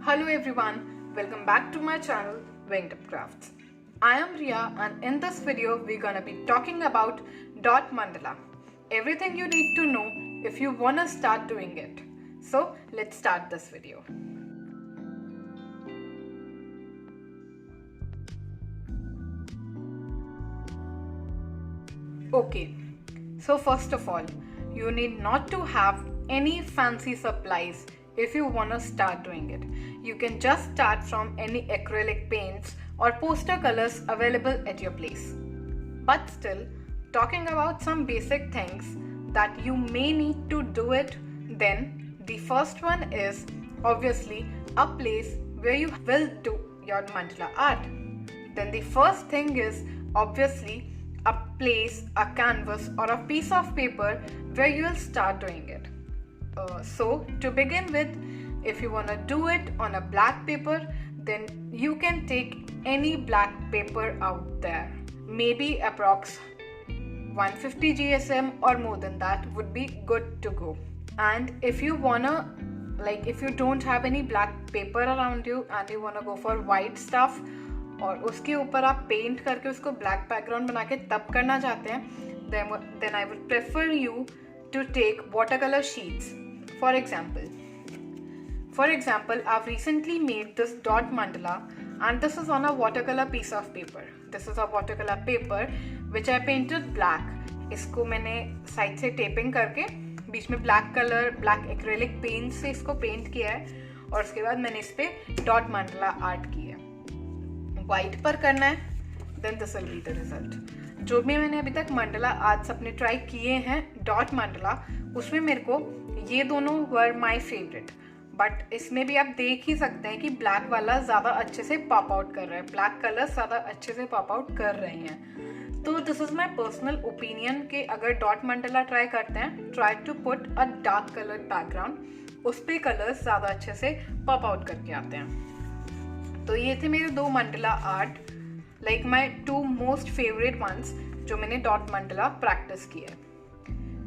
Hello everyone, welcome back to my channel Winged Up Crafts. I am Ria and in this video we're gonna be talking about dot mandala. Everything you need to know if you wanna start doing it. So let's start this video. Okay, so first of all, you need not to have any fancy supplies if you want to start doing it. You can just start from any acrylic paints or poster colors available at your place. But still, talking about some basic things that you may need to do it, then the first one is obviously a place where you will do your mandala art. Then the first thing is obviously a place, a canvas or a piece of paper where you will start doing it. So to begin with, if you want to do it on a black paper, then you can take any black paper out there. Maybe approx 150 GSM or more than that would be good to go. And if you wanna, if you don't have any black paper around you and you wanna go for white stuff, और उसके ऊपर आप paint करके उसको black background बना के तब करना चाहते हैं, then I would prefer you to take watercolor sheets. For example, I've recently made this dot mandala and this is on a watercolor piece of paper. This is a watercolor paper which I painted black. इसको मैंने side से tapping करके बीच में black acrylic paint से इसको paint किया है और उसके बाद मैंने इस पर डॉट मंडला आर्ट किया है. वाइट पर करना है, then this will be the result. जो भी मैंने अभी तक मंडला आर्ट्स अपने ट्राई किए हैं डॉट मंडला, उसमें मेरे को ये दोनों वर माय फेवरेट. बट इसमें भी आप देख ही सकते हैं कि ब्लैक वाला ज़्यादा अच्छे से पॉप आउट कर रहा है, ब्लैक कलर ज़्यादा अच्छे से पॉप आउट कर रहे हैं. तो this is my personal opinion कि अगर डॉट मंडला ट्राई करते हैं, try to put a dark colour background, उस पर कलर्स ज़्यादा अच्छे से पॉप आउट करके आते हैं. तो ये थे मेरे दो Mandla art, like my 2 most favourite ones जो मैंने डॉट मंडला प्रैक्टिस किया है.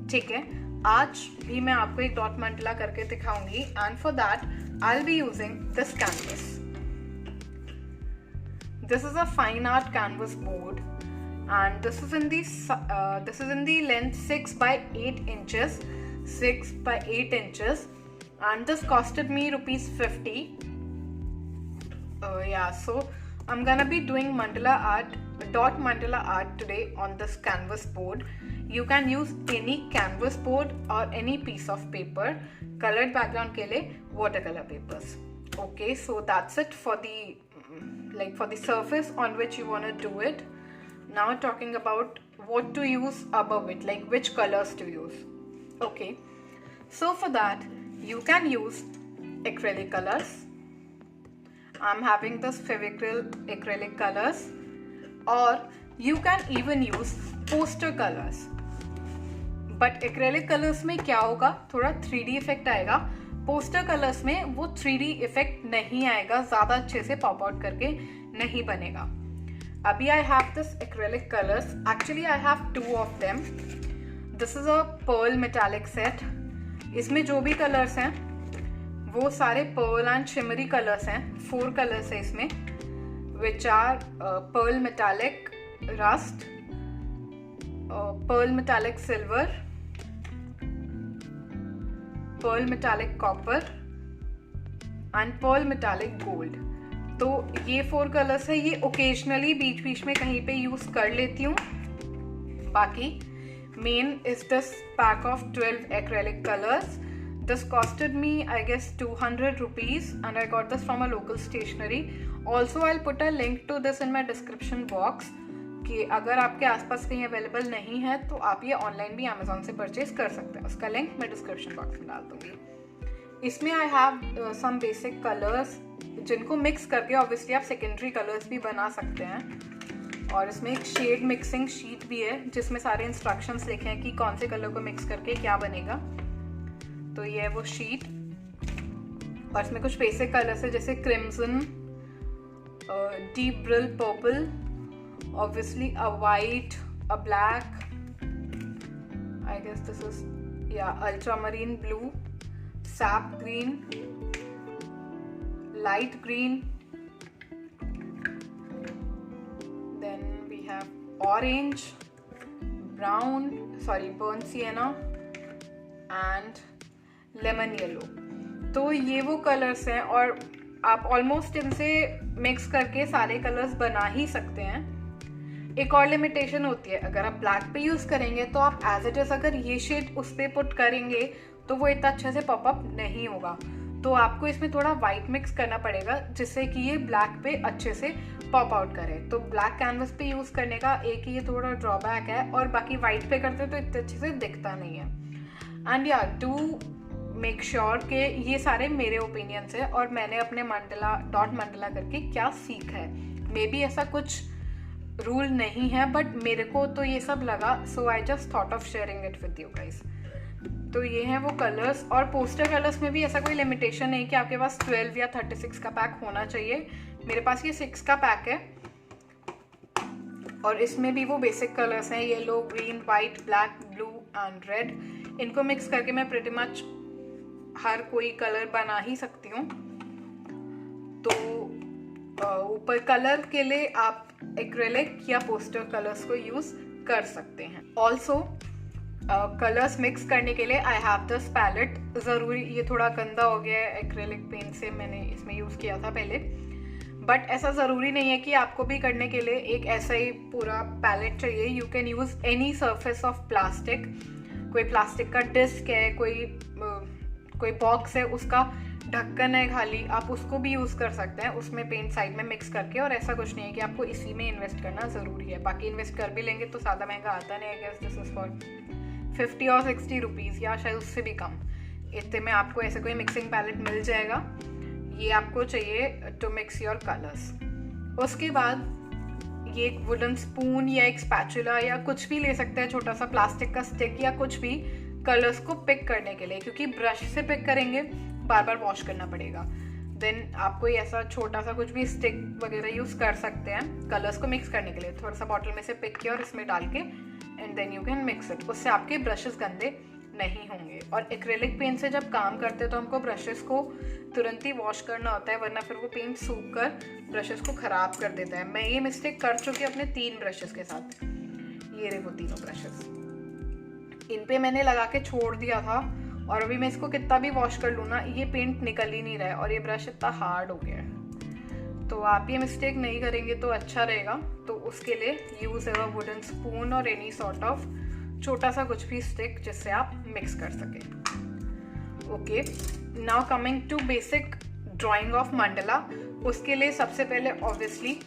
ठीक है, आज भी मैं आपको एक डॉट मंडला करके दिखाऊंगी and for that I will be using this canvas. This is a fine art canvas board and this is in the length 6 by 8 inches, and this costed me rupees 50. So I'm gonna be doing dot mandala art today on this canvas board. You can use any canvas board or any piece of paper. Colored background के लिए watercolor papers. Okay, so that's it for the surface on which you want to do it. Now talking about what to use above it, like which colors to use. Okay, so for that you can use acrylic colors. I'm having this Fevicryl acrylic colors, or you can even use poster colors. But acrylic colors में क्या होगा, थोड़ा 3D effect आएगा. Poster colours में वो 3D effect नहीं आएगा, ज़्यादा अच्छे से पॉप आउट करके नहीं बनेगा. अभी I have this acrylic colors. Actually I have 2 of them. This is a pearl metallic set. इसमें जो भी कलर्स हैं वो सारे pearl and shimmery कलर्स हैं. 4 कलर्स हैं इसमें, which are pearl metallic rust, pearl metallic silver, pearl metallic copper and pearl metallic gold. तो ये 4 कलर्स है. ये ओकेजनली बीच बीच में कहीं पे यूज कर लेती हूँ. बाकी main is this pack of 12 acrylic colours. This costed me I guess 200 rupees and I got this from a local stationery. Also I'll put a link to this in my description box कि अगर आपके आसपास कहीं available नहीं है तो आप ये ऑनलाइन भी अमेजोन से परचेज कर सकते हैं. उसका लिंक मैं डिस्क्रिप्शन बॉक्स में डाल दूंगी. इसमें I have some basic colours जिनको मिक्स करके ऑब्वियसली आप सेकेंडरी कलर्स भी बना सकते हैं. और इसमें एक शेड मिक्सिंग शीट भी है जिसमें सारे इंस्ट्रक्शंस लिखे हैं कि कौन से कलर को मिक्स करके क्या बनेगा. तो ये है वो शीट. और इसमें कुछ बेसिक कलर्स है जैसे crimson, deep brill purple, obviously a white, a black, I guess this is ultramarine blue, sap green, light green, then we have orange, brown, burnt sienna and lemon yellow. तो ये वो colours हैं और आप almost इनसे mix करके सारे colours बना ही सकते हैं। एक और लिमिटेशन होती है, अगर आप ब्लैक पे यूज़ करेंगे तो आप एज इट इज़ अगर ये शेड उस पर पुट करेंगे तो वो इतना अच्छे से पॉपअप नहीं होगा, तो आपको इसमें थोड़ा वाइट मिक्स करना पड़ेगा जिससे कि ये ब्लैक पे अच्छे से पॉप आउट करे। तो ब्लैक कैनवस पे यूज़ करने का एक ये थोड़ा ड्रॉबैक है, और बाकी वाइट पे करते तो इतने अच्छे से दिखता नहीं है। एंड या डू मेक श्योर कि ये सारे मेरे ओपिनियंस है और मैंने अपने मंडला डॉट मंडला करके क्या सीखा है। मे बी ऐसा कुछ रूल नहीं है, बट मेरे को तो ये सब लगा, so I just thought of sharing it with you guys. तो ये हैं वो कलर्स, और पोस्टर कलर्स में भी ऐसा कोई लिमिटेशन नहीं कि आपके पास 12 या 36 का पैक होना चाहिए। मेरे पास ये 6 का पैक है और इसमें भी वो बेसिक कलर्स हैं, yellow, green, white, black, blue and red. इनको मिक्स करके मैं प्रीटी मच हर कोई कलर बना ही सकती हूँ। तो ऊपर कलर के लिए आप एक्रेलिक या पोस्टर कलर्स को यूज़ कर सकते हैं। ऑल्सो कलर्स मिक्स करने के लिए आई हैव दिस पैलेट। ज़रूरी, ये थोड़ा गंदा हो गया है एक्रेलिक पेंट से, मैंने इसमें यूज़ किया था पहले, बट ऐसा ज़रूरी नहीं है कि आपको भी करने के लिए एक ऐसा ही पूरा पैलेट चाहिए। You can use any surface of plastic. कोई प्लास्टिक का डिस्क है, कोई बॉक्स है, उसका ढक्कन है खाली, आप उसको भी यूज़ कर सकते हैं उसमें पेंट साइड में मिक्स करके। और ऐसा कुछ नहीं है कि आपको इसी में इन्वेस्ट करना ज़रूरी है, बाकी इन्वेस्ट कर भी लेंगे तो ज़्यादा महंगा आता नहीं। I guess this is for 50 और 60 रुपीज़ या शायद उससे भी कम। इतने में आपको ऐसे कोई मिक्सिंग पैलेट मिल जाएगा। ये आपको चाहिए टू मिक्स योर कलर्स। उसके बाद ये एक वुडन स्पून या एक स्पैचुला या कुछ भी ले सकते हैं, छोटा सा प्लास्टिक का स्टिक या कुछ भी, कलर्स को पिक करने के लिए, क्योंकि ब्रश से पिक करेंगे बार बार वॉश करना पड़ेगा। देन आप कोई ऐसा छोटा सा कुछ भी स्टिक वगैरह यूज़ कर सकते हैं कलर्स को मिक्स करने के लिए। थोड़ा सा बॉटल में से पिक किया और इसमें डाल के and then you can mix it. उससे आपके ब्रशेस गंदे नहीं होंगे। और एक्रेलिक पेंट से जब काम करते हैं तो हमको ब्रशेस को तुरंत ही वॉश करना होता है, वरना फिर वो पेंट सूख कर ब्रशेस को ख़राब कर देता है। मैं ये मिस्टेक कर चुकी हूँ अपने 3 ब्रशेस के साथ। ये रहे वो तीनों ब्रशेस, इन पे मैंने लगा के छोड़ दिया था और अभी मैं इसको कितना भी वॉश कर लूँ ना, ये पेंट निकल ही नहीं रहा है और ये ब्रश इतना हार्ड हो गया है। तो आप ये मिस्टेक नहीं करेंगे तो अच्छा रहेगा। तो उसके लिए यूज़ है वुडन स्पून और एनी सॉर्ट ऑफ छोटा सा कुछ भी स्टिक जिससे आप मिक्स कर सकें। Okay, now coming to basic drawing of mandala. उसके लिए सबसे पहले obviously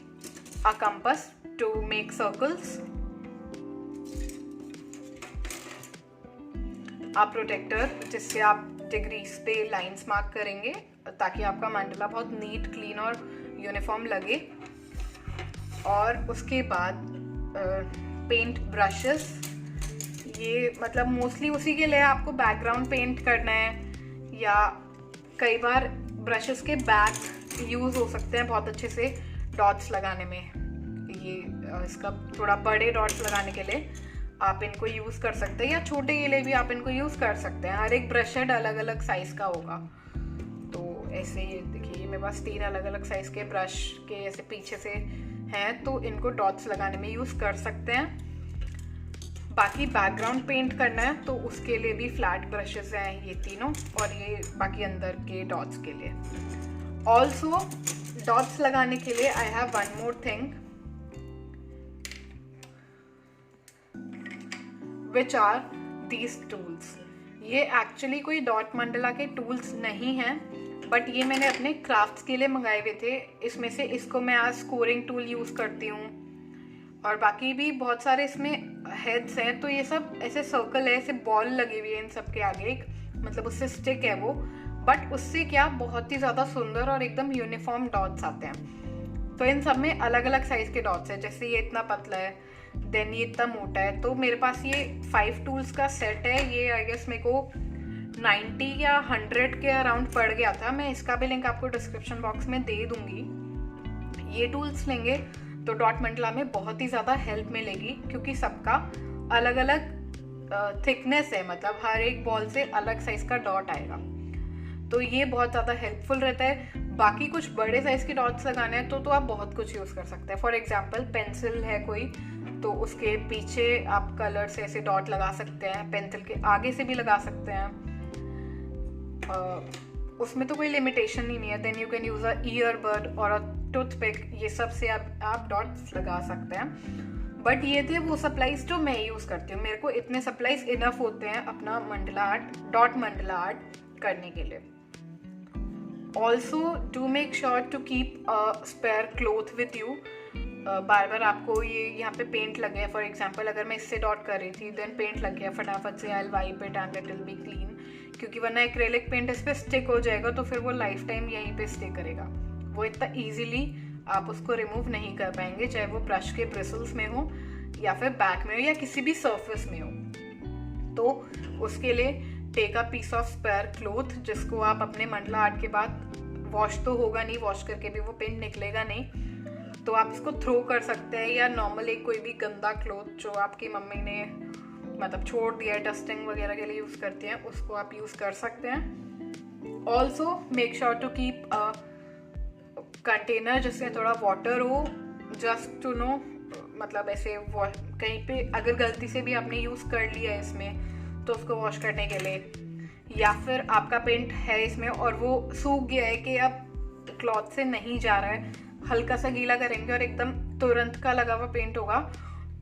a compass to make circles, a protractor जिससे आप डिग्रीज पे लाइंस मार्क करेंगे ताकि आपका मंडला बहुत नीट, क्लीन और यूनिफॉर्म लगे। और उसके बाद पेंट ब्रशेस, ये मतलब मोस्टली उसी के लिए आपको बैकग्राउंड पेंट करना है, या कई बार ब्रशेस के बैक यूज़ हो सकते हैं बहुत अच्छे से डॉट्स लगाने में। ये इसका थोड़ा बड़े डॉट्स लगाने के लिए आप इनको यूज़ कर सकते हैं, या छोटे के लिए भी आप इनको यूज़ कर सकते हैं। हर एक ब्रश हेड अलग अलग साइज़ का होगा। तो ऐसे ही देखिए मेरे पास 3 अलग अलग साइज़ के ब्रश के ऐसे पीछे से हैं, तो इनको डॉट्स लगाने में यूज़ कर सकते हैं। बाकी बैकग्राउंड पेंट करना है तो उसके लिए भी फ्लैट ब्रशेस हैं ये तीनों, और ये बाकी अंदर के डॉट्स के लिए। ऑल्सो डॉट्स लगाने के लिए I have one more thing which are these tools. ये एक्चुअली कोई डॉट मंडला के टूल्स नहीं हैं, बट ये मैंने अपने क्राफ्ट्स के लिए मंगाए हुए थे। इसमें से इसको मैं आज स्कोरिंग टूल यूज़ करती हूँ, और बाकी भी बहुत सारे इसमें हेड्स हैं। तो ये सब ऐसे सर्कल है, ऐसे बॉल लगी हुई है इन सब के आगे, एक मतलब उससे स्टिक है वो, बट उससे क्या बहुत ही ज़्यादा सुंदर और एकदम यूनिफॉर्म डॉट्स आते हैं। तो इन सब में अलग अलग साइज़ के डॉट्स हैं, जैसे ये इतना पतला है, देन ये इतना मोटा है। तो मेरे पास ये 5 टूल्स का सेट है। ये आई गेस मेरे को 90 या 100 के अराउंड पड़ गया था। मैं इसका भी लिंक आपको डिस्क्रिप्शन बॉक्स में दे दूंगी। ये टूल्स लेंगे तो डॉट मंडला में बहुत ही ज़्यादा हेल्प मिलेगी, क्योंकि सबका अलग अलग थिकनेस है, मतलब हर एक बॉल से अलग साइज़ का डॉट आएगा। तो ये बहुत ज़्यादा हेल्पफुल रहता है। बाकी कुछ बड़े साइज के डॉट्स लगाने हैं तो आप बहुत कुछ यूज़ कर सकते हैं। फॉर एग्जाम्पल पेंसिल है कोई, तो उसके पीछे आप कलर से ऐसे डॉट लगा सकते हैं, पेंसिल के आगे से भी लगा सकते हैं। उसमें तो कोई लिमिटेशन ही नहीं है। Then you can use a earbud और अ टूथपिक, ये सब से आप डॉट्स लगा सकते हैं। बट ये थे वो सप्लाईज जो मैं यूज़ करती हूँ। मेरे को इतने सप्लाईज इनफ होते हैं अपना mandala art, dot mandala art करने के लिए। Also do make sure to keep a spare cloth with you. बार बार आपको ये यहाँ पे पेंट लगे हैं, फॉर एग्जाम्पल अगर मैं इससे डॉट कर रही थी देन पेंट लग गया, फटाफट से I will wipe it and it will be clean, क्योंकि वरना एक्रेलिक पेंट इस पर स्टिक हो जाएगा तो फिर वो लाइफ टाइम यहीं पे स्टे करेगा। वो इतना ईजिली आप उसको रिमूव नहीं कर पाएंगे, चाहे वो ब्रश के ब्रिसल्स में हो या फिर बैक में हो या किसी भी सर्फेस में हो। तो उसके लिए take a piece of spare cloth, जिसको आप अपने मंडला आर्ट के बाद वॉश तो होगा नहीं, वॉश करके भी वो पेंट निकलेगा नहीं, तो आप इसको थ्रो कर सकते हैं, या नॉर्मल एक कोई भी गंदा क्लोथ जो आपकी मम्मी ने मतलब छोड़ दिया है डस्टिंग वगैरह के लिए यूज़ करती हैं, उसको आप यूज़ कर सकते हैं। Also make sure to keep a container जिसमें थोड़ा वाटर हो, जस्ट टू नो, मतलब ऐसे कहीं पे अगर गलती से भी आपने यूज़ कर लिया है इसमें तो उसको वॉश करने के लिए, या फिर आपका पेंट है इसमें और वो सूख गया है कि अब क्लॉथ से नहीं जा रहा है, हल्का सा गीला करेंगे और एकदम तुरंत का लगा हुआ पेंट होगा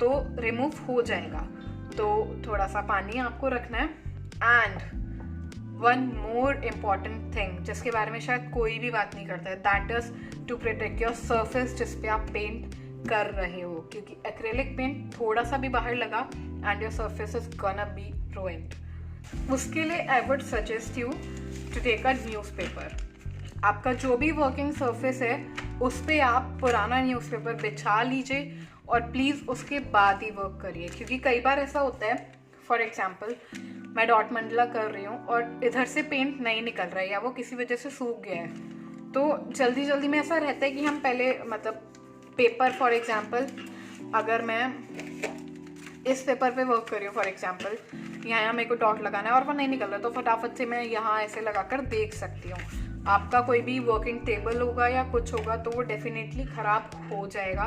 तो रिमूव हो जाएगा। तो थोड़ा सा पानी आपको रखना है। And one more important thing जिसके बारे में शायद कोई भी बात नहीं करता है, that is to protect your surface जिस पे आप पेंट कर रहे हो, क्योंकि एक्रेलिक पेंट थोड़ा सा भी बाहर लगा and your surface is gonna be ruined. उसके लिए I would suggest you to take a newspaper. आपका जो भी वर्किंग सरफेस है उस पर आप पुराना न्यूज़पेपर बिछा लीजिए और प्लीज़ उसके बाद ही वर्क करिए, क्योंकि कई बार ऐसा होता है, फॉर एग्जाम्पल मैं डॉट मंडला कर रही हूँ और इधर से पेंट नहीं निकल रहा है या वो किसी वजह से सूख गया है, तो जल्दी जल्दी में ऐसा रहता है कि हम पहले मतलब पेपर, फॉर एग्जाम्पल अगर मैं इस पेपर पे वर्क कर रही हूँ, फॉर एग्जाम्पल यहाँ मेरे को डॉट लगाना है और वो नहीं निकल रहा, तो फटाफट से मैं यहाँ ऐसे लगाकर देख सकती हूँ। आपका कोई भी वर्किंग टेबल होगा या कुछ होगा तो वो डेफिनेटली ख़राब हो जाएगा।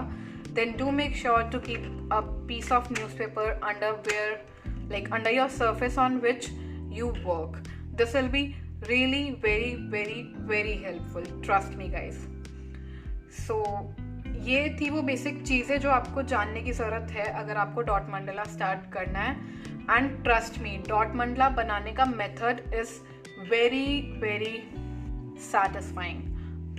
Then do make sure to keep a piece of newspaper under where, like under your surface on which you work. This will be really very helpful, trust me guys. So ये थी वो basic चीज़ें जो आपको जानने की ज़रूरत है अगर आपको डॉट मंडला स्टार्ट करना है। And trust me, dot Mandla बनाने का मेथड इज़ वेरी सैटिस्फाइंग।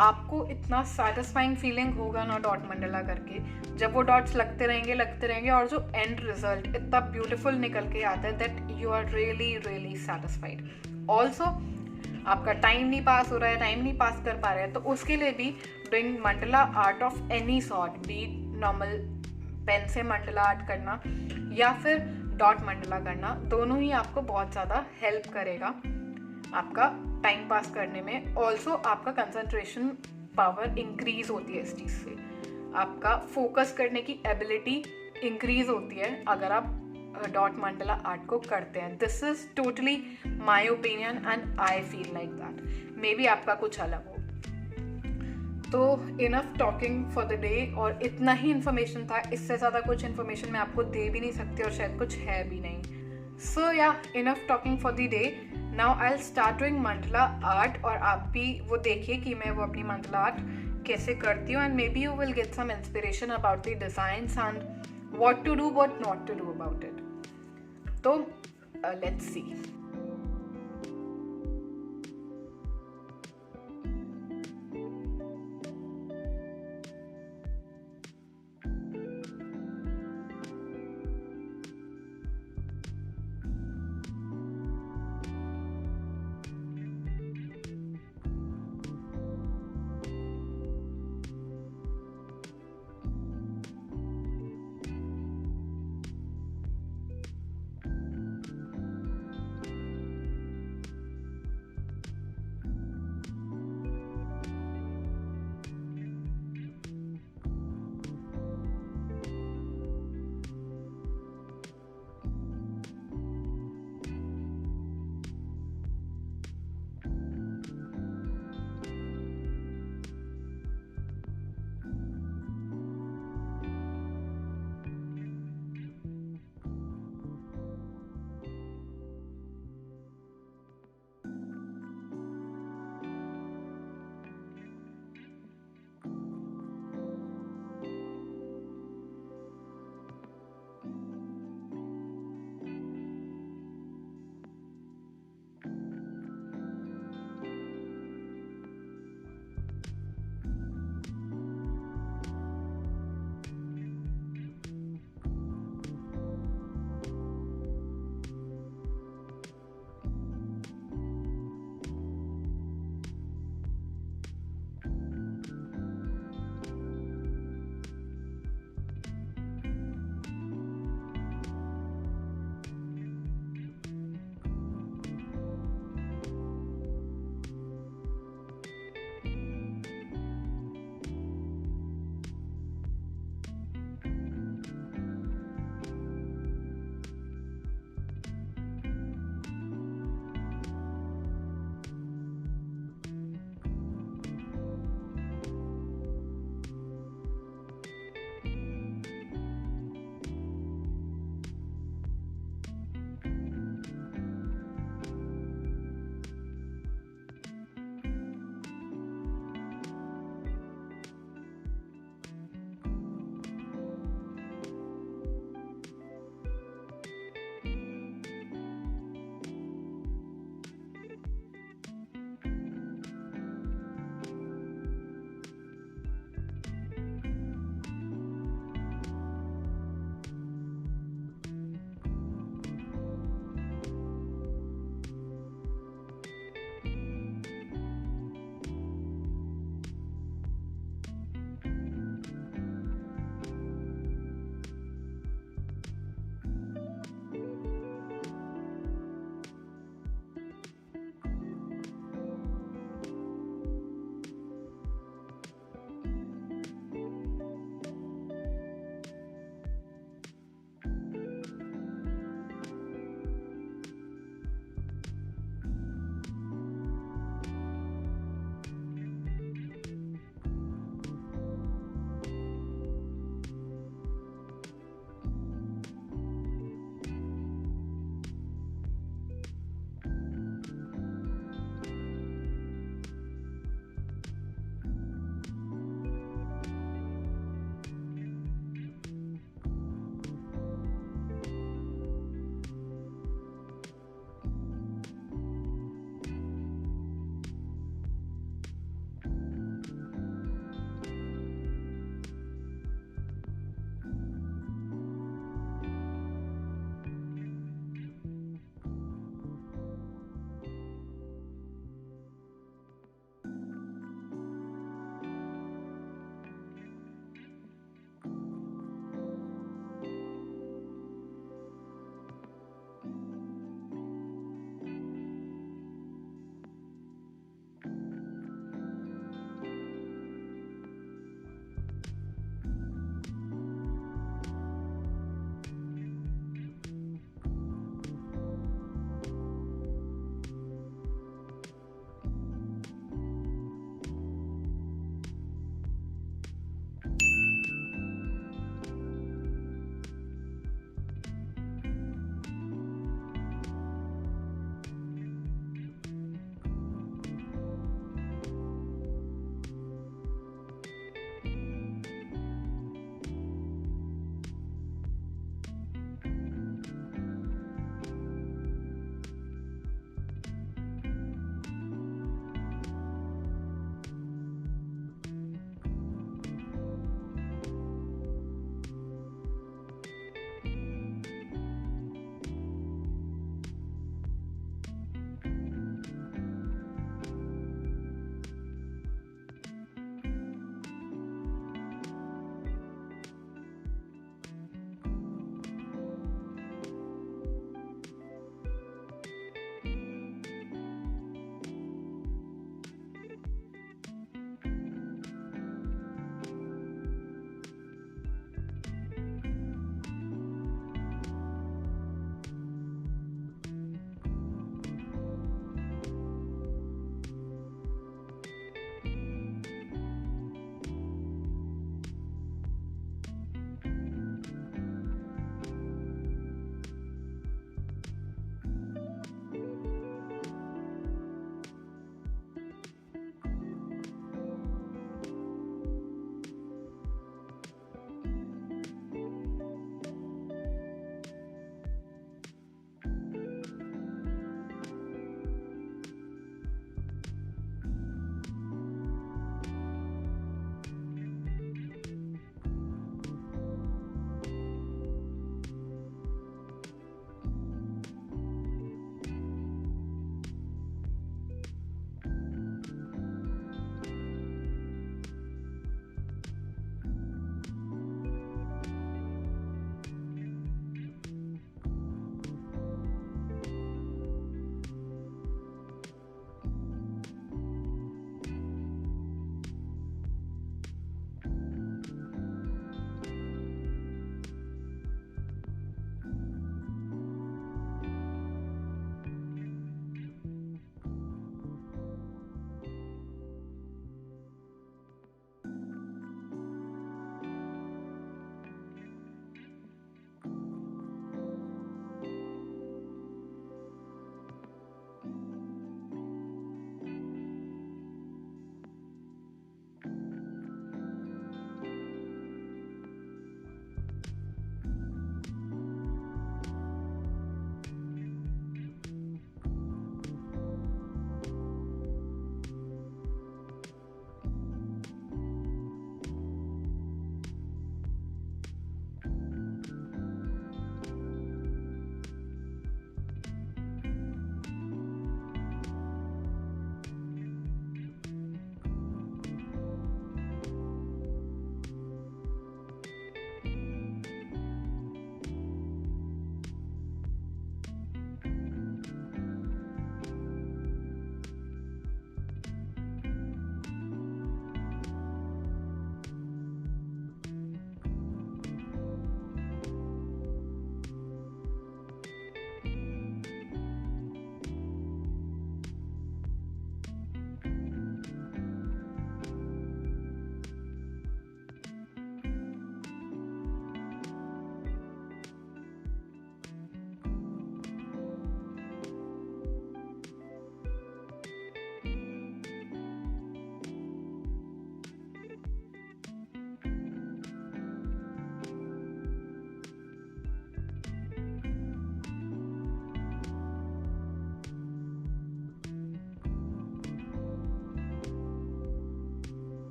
आपको इतना सैटिस्फाइंग फीलिंग होगा ना डॉट मंडला करके, जब वो डॉट्स लगते रहेंगे और जो एंड रिजल्ट इतना ब्यूटीफुल निकल के आता है that you are really satisfied. Also आपका टाइम नहीं पास हो रहा है, टाइम नहीं पास कर पा रहे हैं, तो उसके लिए भी doing mandala art of any sort, be normal pen से मंडला आर्ट करना या फिर डॉट मंडला करना, दोनों ही आपको बहुत ज़्यादा हेल्प करेगा आपका टाइम पास करने में। ऑल्सो आपका कंसंट्रेशन पावर इंक्रीज होती है इस चीज़ से, आपका फोकस करने की एबिलिटी इंक्रीज होती है अगर आप डॉट मंडला आर्ट को करते हैं। This is totally my opinion and I feel like that. May be आपका कुछ अलग हो। तो enough talking for the day, और इतना ही इन्फॉर्मेशन था, इससे ज़्यादा कुछ इन्फॉर्मेशन मैं आपको दे भी नहीं सकती और शायद कुछ है भी नहीं। सो या enough talking for the day. Now I will start doing mandala art, और आप भी वो देखिए कि मैं वो अपनी मंडला आर्ट कैसे करती हूँ, and maybe you will get some inspiration about the designs and what to do, what not to do about it. So let's see.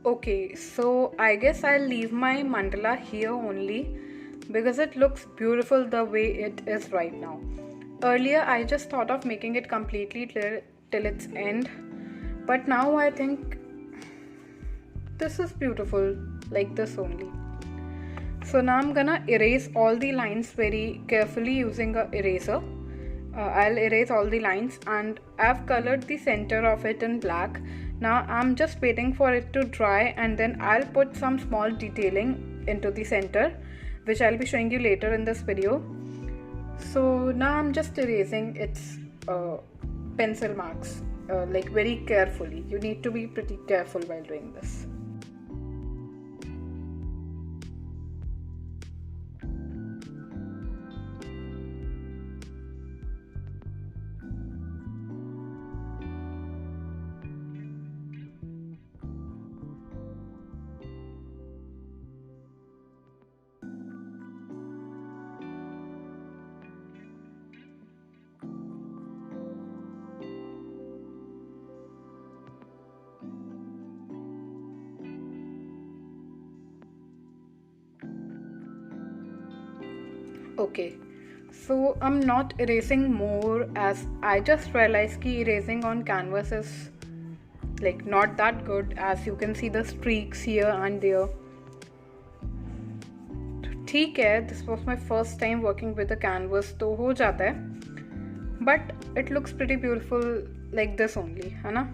Okay, so I guess I'll leave my mandala here only because it looks beautiful the way it is right now. Earlier, I just thought of making it completely till its end, but now I think this is beautiful like this only. So now I'm gonna erase all the lines very carefully using a eraser. I'll erase all the lines and I've colored the center of it in black. Now I'm just waiting for it to dry and then I'll put some small detailing into the center, which I'll be showing you later in this video. So now I'm just erasing its pencil marks like very carefully. You need to be pretty careful while doing this. Okay, so I'm not erasing more as I just realized ki erasing on canvas is like not that good, as you can see the streaks here and there. ठीक है, this was my first time working with a canvas तो हो जाता है, but it looks pretty beautiful like this only, है ना?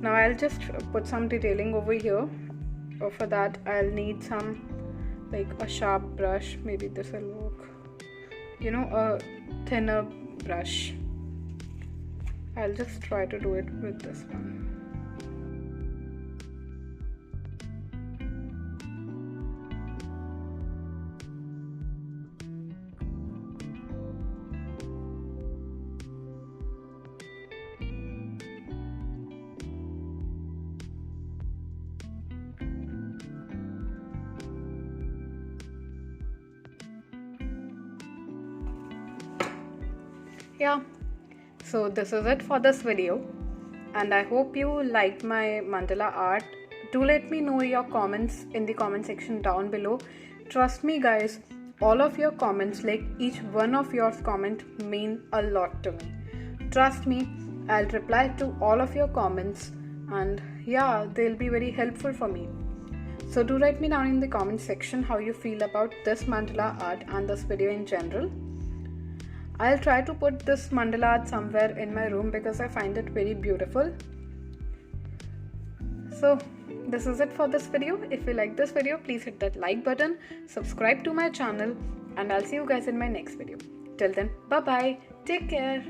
Now I'll just put some detailing over here. For that I'll need some like a sharp brush, maybe this will work, you know, a thinner brush. I'll just try to do it with this one. Yeah, so this is it for this video and I hope you liked my mandala art. Do let me know your comments in the comment section down below. Trust me guys, all of your comments, like each one of your comments, mean a lot to me. Trust me, I'll reply to all of your comments and yeah, they'll be very helpful for me. So do write me down in the comment section how you feel about this mandala art and this video in general. I'll try to put this mandala art somewhere in my room because I find it very beautiful. So this is it for this video. If you like this video, please hit that like button, subscribe to my channel, and I'll see you guys in my next video. Till then, bye bye, take care.